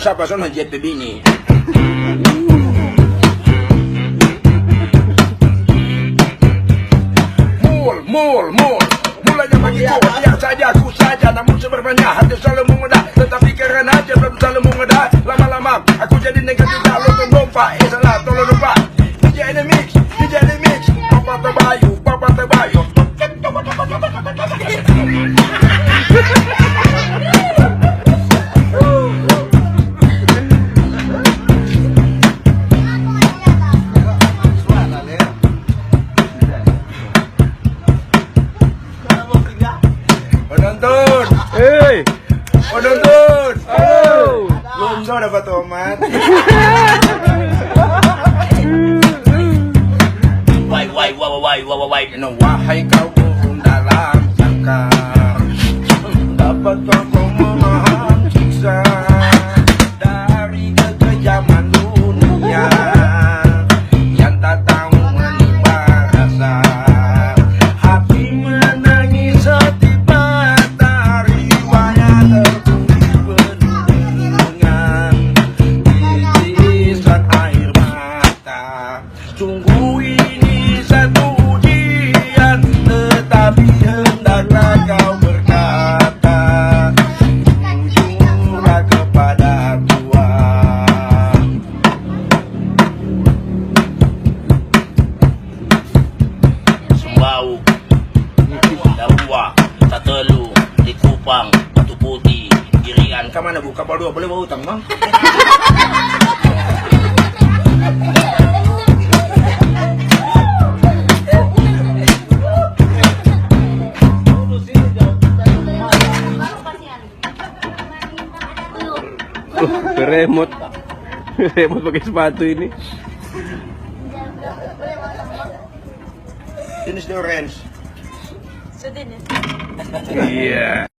siapa sono jet bini. Mul. Mulanya begitu, biar saja aku saja. Namun sebenarnya hati selalu mengoda. Tetapi karena aja belum selalu mengoda. Lama-lama aku jadi negatif. Lalu tolong salah, tolong lupa. DJ ini mix. Papa terbayu. Penonton. Lumso dapat tomat. Wahai kau burung dalam sangkar, dapat kau menahan siksa dari kekejaman dunia yang tak tahu menimba rasa. Hati menangis setiap matahari wajah tertulis dengan titisan air mata. Sungguh ini satu ujian, tetapi hendaklah kau berkata jujurlah kepada Tuhan. Sembau, Darua, Tatelu, di Kupang, Batu Putih, Irian. Kamana bu? Kapal 2 boleh bawa utang bang? Remote pakai sepatu ini. Jenis di orange. Sudah ya. Iya.